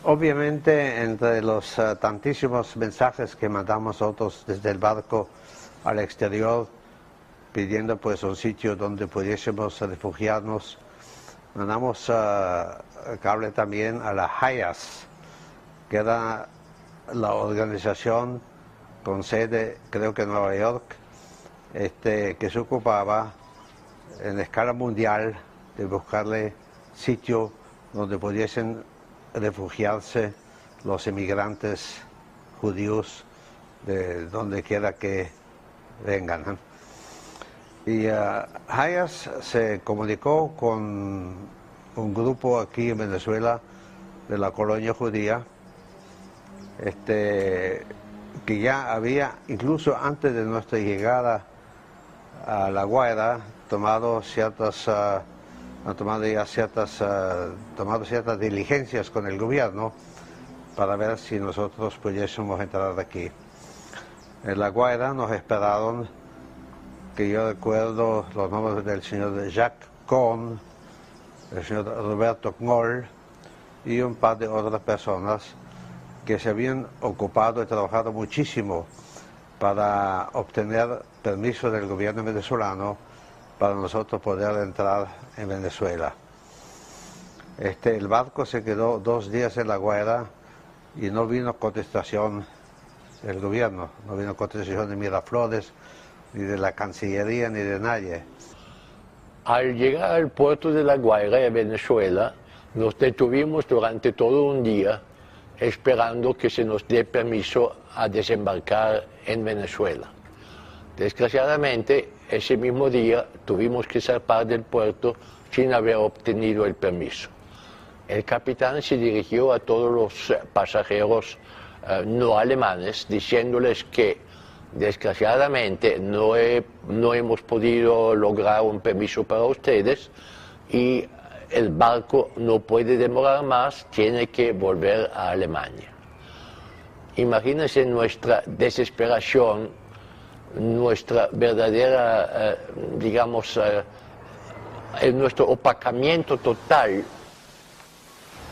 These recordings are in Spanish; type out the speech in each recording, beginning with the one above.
Obviamente, entre los tantísimos mensajes que mandamos nosotros desde el barco al exterior, pidiendo pues un sitio donde pudiésemos refugiarnos, mandamos cable también a la HIAS, que era la organización con sede, creo que en Nueva York, que se ocupaba en escala mundial de buscarle sitio donde pudiesen refugiarse los inmigrantes judíos de donde quiera que vengan, ¿eh? Y HIAS se comunicó con un grupo aquí en Venezuela de la colonia judía, que ya había, incluso antes de nuestra llegada a La Guaira, tomado ciertas diligencias con el gobierno para ver si nosotros pudiésemos entrar aquí. En La Guaira nos esperaron, que yo recuerdo los nombres del señor Jacques Cohn, el señor Roberto Knoll y un par de otras personas que se habían ocupado y trabajado muchísimo para obtener permiso del gobierno venezolano para nosotros poder entrar en Venezuela. El barco se quedó 2 días en La Guaira y no vino contestación del gobierno, no vino contestación de Miraflores, ni de la Cancillería, ni de nadie. Al llegar al puerto de La Guaira, en Venezuela, nos detuvimos durante todo un día esperando que se nos dé permiso a desembarcar en Venezuela. Desgraciadamente, ese mismo día tuvimos que zarpar del puerto sin haber obtenido el permiso. El capitán se dirigió a todos los pasajeros no alemanes diciéndoles que desgraciadamente no hemos podido lograr un permiso para ustedes y el barco no puede demorar más, tiene que volver a Alemania. Imagínense nuestra desesperación, nuestra verdadera, nuestro opacamiento total.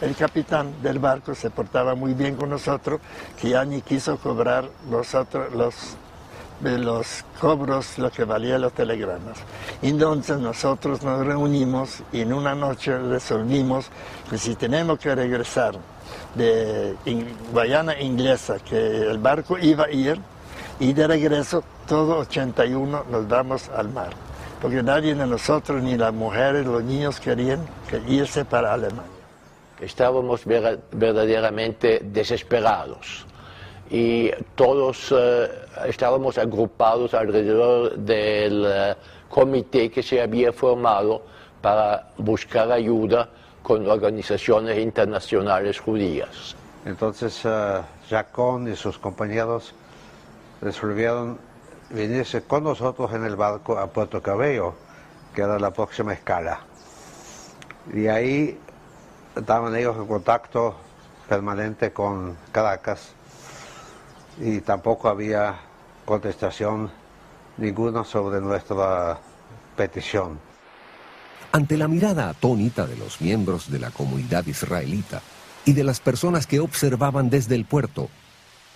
El capitán del barco se portaba muy bien con nosotros, que ya ni quiso cobrar los cobros, lo que valía los telegramas. Entonces nosotros nos reunimos y en una noche resolvimos que si tenemos que regresar de Guayana Inglesa, que el barco iba a ir, y de regreso, todo 81 nos vamos al mar, porque nadie de nosotros, ni las mujeres, los niños querían irse para Alemania. Estábamos verdaderamente desesperados y todos estábamos agrupados alrededor del comité que se había formado para buscar ayuda con organizaciones internacionales judías. Entonces Jacques Cohn y sus compañeros resolvieron venirse con nosotros en el barco a Puerto Cabello, que era la próxima escala. Y ahí estaban ellos en contacto permanente con Caracas y tampoco había contestación ninguna sobre nuestra petición. Ante la mirada atónita de los miembros de la comunidad israelita y de las personas que observaban desde el puerto,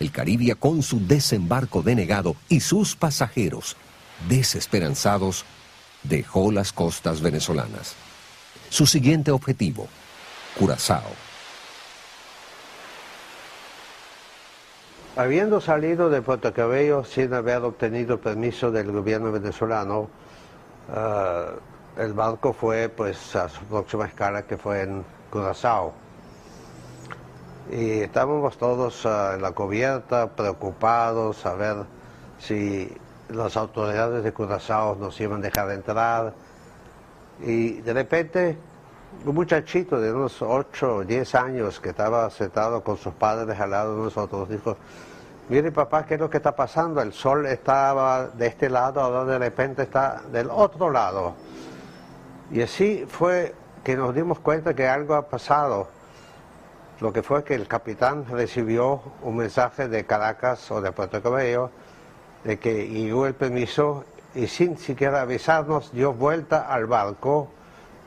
el Caribia, con su desembarco denegado y sus pasajeros desesperanzados, dejó las costas venezolanas. Su siguiente objetivo, Curazao. Habiendo salido de Puerto Cabello sin haber obtenido permiso del gobierno venezolano, el barco fue pues a su próxima escala, que fue en Curazao. Y estábamos todos en la cubierta, preocupados a ver si las autoridades de Curazao nos iban a dejar entrar. Y de repente, un muchachito de unos 8 o 10 años que estaba sentado con sus padres al lado de nosotros, dijo: mire papá, ¿qué es lo que está pasando? El sol estaba de este lado, ahora de repente está del otro lado. Y así fue que nos dimos cuenta que algo ha pasado. Lo que fue que el capitán recibió un mensaje de Caracas o de Puerto Cabello de que llegó el permiso y sin siquiera avisarnos dio vuelta al barco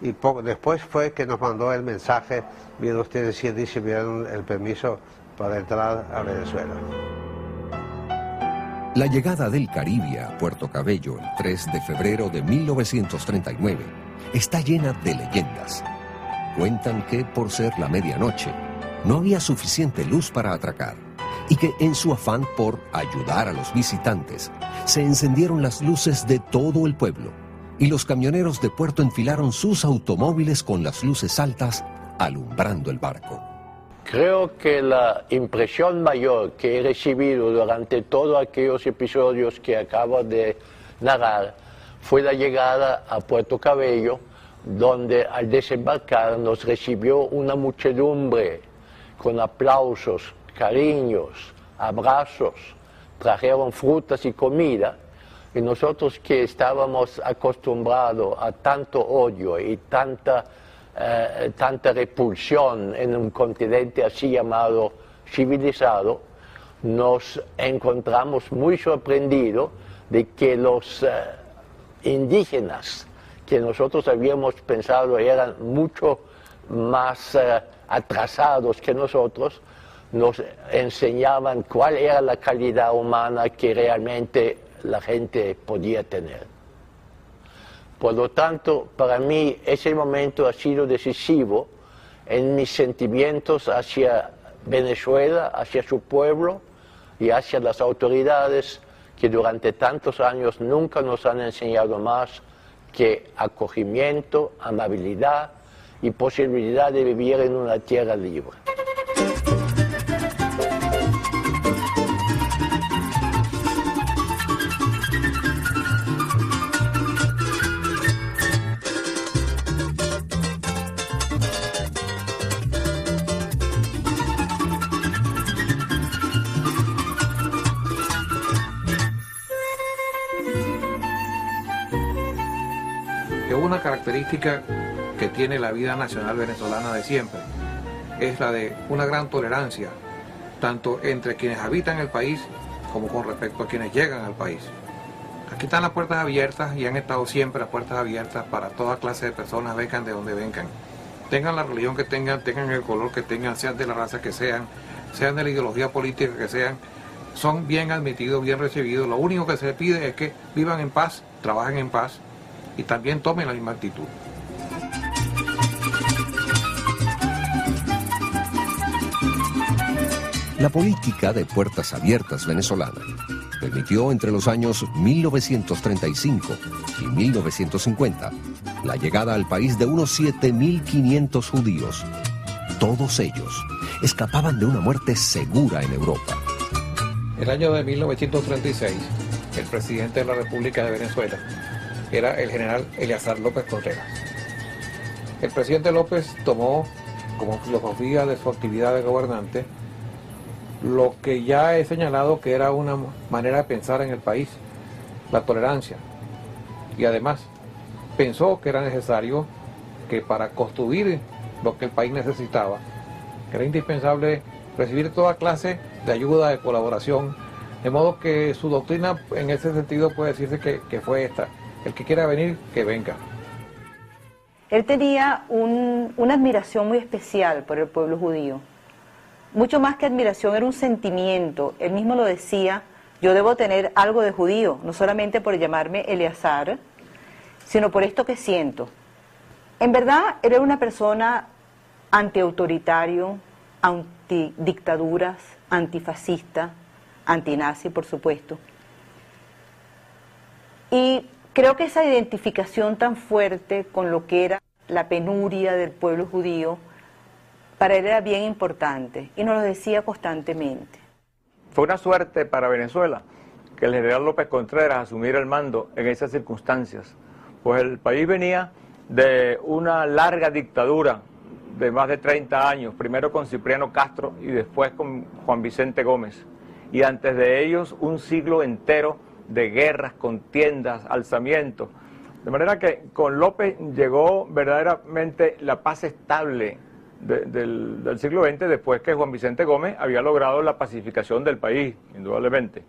y poco después fue que nos mandó el mensaje, mire ustedes si recibieron el permiso para entrar a Venezuela. La llegada del Caribe a Puerto Cabello el 3 de febrero de 1939 está llena de leyendas. Cuentan que por ser la medianoche no había suficiente luz para atracar y que en su afán por ayudar a los visitantes se encendieron las luces de todo el pueblo y los camioneros de puerto enfilaron sus automóviles con las luces altas alumbrando el barco. Creo que la impresión mayor que he recibido durante todos aquellos episodios que acabo de narrar fue la llegada a Puerto Cabello, donde al desembarcar nos recibió una muchedumbre con aplausos, cariños, abrazos, trajeron frutas y comida, y nosotros que estábamos acostumbrados a tanto odio y tanta repulsión en un continente así llamado civilizado, nos encontramos muy sorprendidos de que los indígenas que nosotros habíamos pensado eran mucho más atrasados que nosotros, nos enseñaban cuál era la calidad humana que realmente la gente podía tener. Por lo tanto, para mí ese momento ha sido decisivo en mis sentimientos hacia Venezuela, hacia su pueblo y hacia las autoridades que durante tantos años nunca nos han enseñado más que acogimiento, amabilidad y posibilidad de vivir en una tierra libre. Una característica que tiene la vida nacional venezolana de siempre es la de una gran tolerancia, tanto entre quienes habitan el país como con respecto a quienes llegan al país. Aquí están las puertas abiertas y han estado siempre las puertas abiertas para toda clase de personas, vengan de donde vengan, tengan la religión que tengan el color que tengan, sean de la raza que sean de la ideología política que sean, son bien admitidos, bien recibidos. Lo único que se pide es que vivan en paz, trabajen en paz y también tomen la misma actitud. La política de puertas abiertas venezolana permitió entre los años 1935 y 1950 la llegada al país de unos 7.500 judíos. Todos ellos escapaban de una muerte segura en Europa. El año de 1936, el presidente de la República de Venezuela era el general Eleazar López Contreras. El presidente López tomó como filosofía de su actividad de gobernante lo que ya he señalado que era una manera de pensar en el país, la tolerancia. Y además pensó que era necesario que para construir lo que el país necesitaba, era indispensable recibir toda clase de ayuda, de colaboración, de modo que su doctrina en ese sentido puede decirse que fue esta: el que quiera venir, que venga. Él tenía una admiración muy especial por el pueblo judío. Mucho más que admiración, era un sentimiento. Él mismo lo decía: yo debo tener algo de judío, no solamente por llamarme Eleazar, sino por esto que siento. En verdad, él era una persona antiautoritario, antidictaduras, antifascista, antinazi, por supuesto. Y creo que esa identificación tan fuerte con lo que era la penuria del pueblo judío, para él era bien importante, y nos lo decía constantemente. Fue una suerte para Venezuela que el general López Contreras asumiera el mando en esas circunstancias, pues el país venía de una larga dictadura de más de 30 años, primero con Cipriano Castro y después con Juan Vicente Gómez, y antes de ellos un siglo entero de guerras, contiendas, alzamientos. De manera que con López llegó verdaderamente la paz estable del siglo XX, después que Juan Vicente Gómez había logrado la pacificación del país, indudablemente.